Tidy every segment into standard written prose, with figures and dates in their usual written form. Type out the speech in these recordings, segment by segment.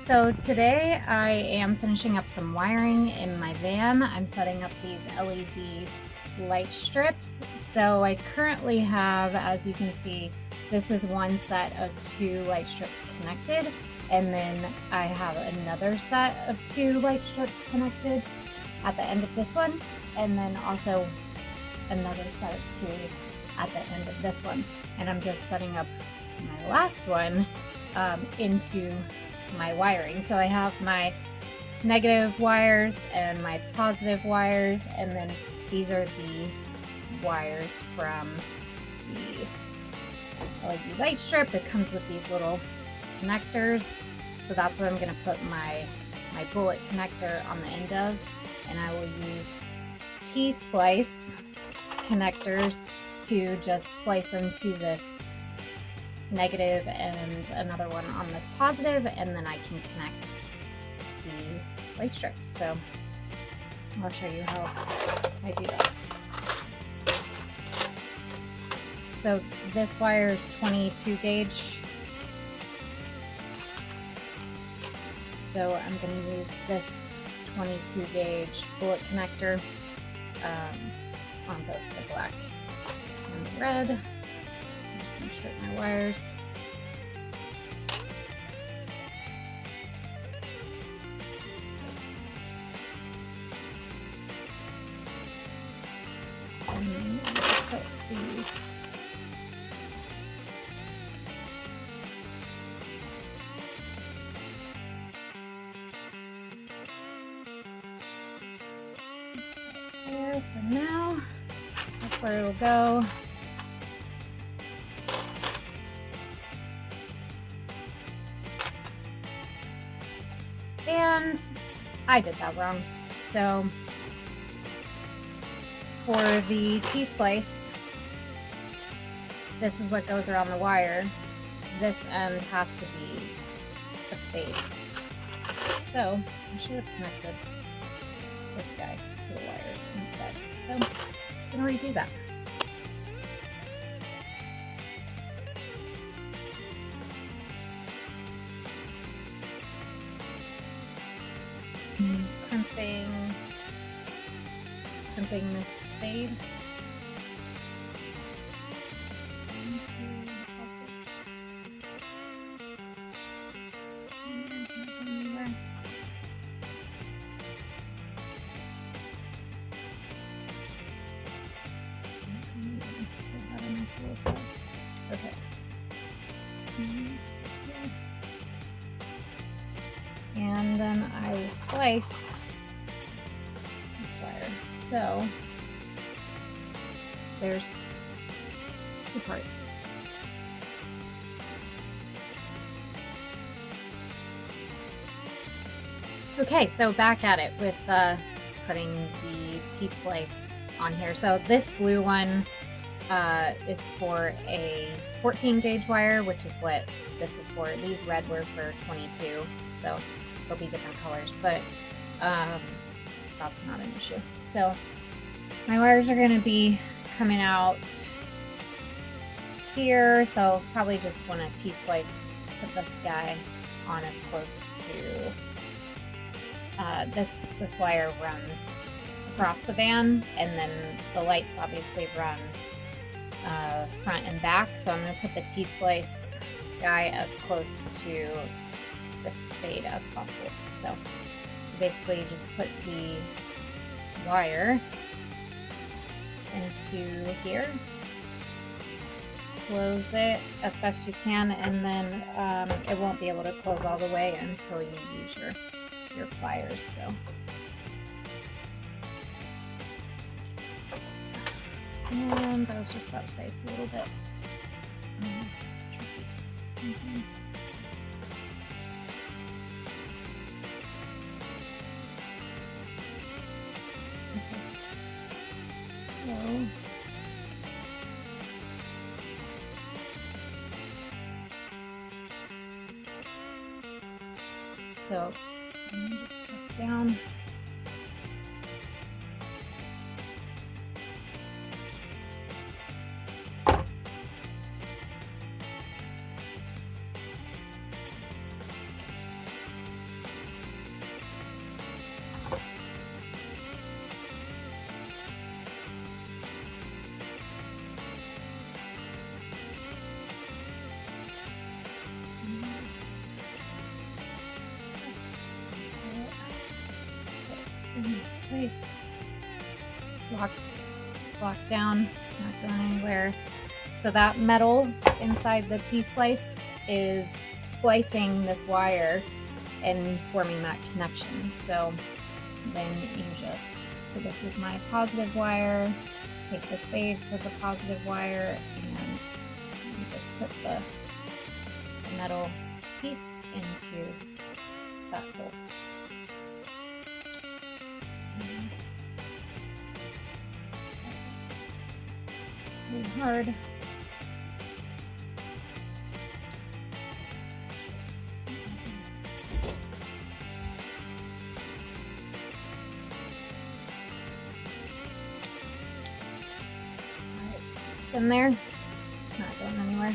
So today I am finishing up some wiring in my van. I'm setting up these LED light strips. So I currently have, as you can see, this is one set of 2 light strips connected, and then I have another set of 2 light strips connected at the end of this one, and then also another set of 2 at the end of this one. And I'm just setting up my last one into my wiring. So I have my negative wires and my positive wires, and then these are the wires from the LED light strip. It comes with these little connectors, so that's what I'm going to put my bullet connector on the end of, and I will use Splice connectors to just splice into this negative and another one on this positive, and then I can connect the light strips. So I'll show you how I do that. So this wire is 22 gauge. So I'm going to use this 22 gauge bullet connector on both the black and the red. I'm just going to strip my wires. And then put the there for now. That's where it'll go. And I did that wrong. So for the T-splice, this is what goes around the wire. This end has to be a spade. So I should have connected this guy to the wires instead. So I'm going to redo that. Crimping this spade. Okay. And then I will splice this wire. So there's 2 parts. Okay, so back at it with putting the T-splice on here. So this blue one is for a 14 gauge wire, which is what this is for. These red were for 22, so they'll be different colors, but that's not an issue. So my wires are going to be coming out here, so probably just want to T-splice, put this guy on as close to this wire runs across the van, and then the lights obviously run front and back, so I'm going to put the T-splice guy as close to the spade as possible. So basically just put the wire into here, close it as best you can, and then it won't be able to close all the way until you use your pliers. So and I was just about to say it's a little bit tricky sometimes. Okay. So I'm going to just press down. place. It's locked down, not going anywhere. So that metal inside the T-Splice is splicing this wire and forming that connection. So then you just, so this is my positive wire, take the spade for the positive wire, and you just put the metal piece into that hole. Really hard. It's in there. It's not going anywhere.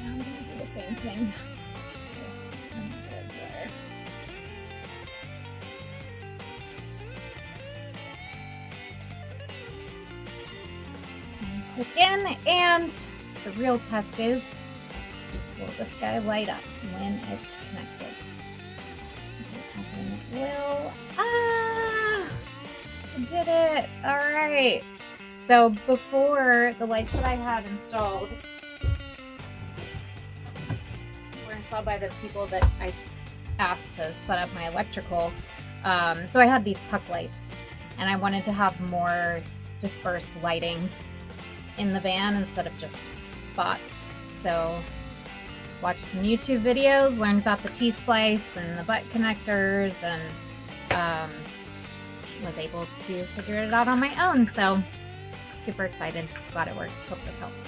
Now I'm going to do the same thing. Click in, and the real test is, will this guy light up when it's connected? It will. I did it. All right. So before, the lights that I had installed were installed by the people that I asked to set up my electrical. So I had these puck lights, and I wanted to have more dispersed lighting in the van instead of just spots. So watched some YouTube videos, learned about the T-Splice and the butt connectors, and was able to figure it out on my own. So super excited. Glad it worked. Hope this helps.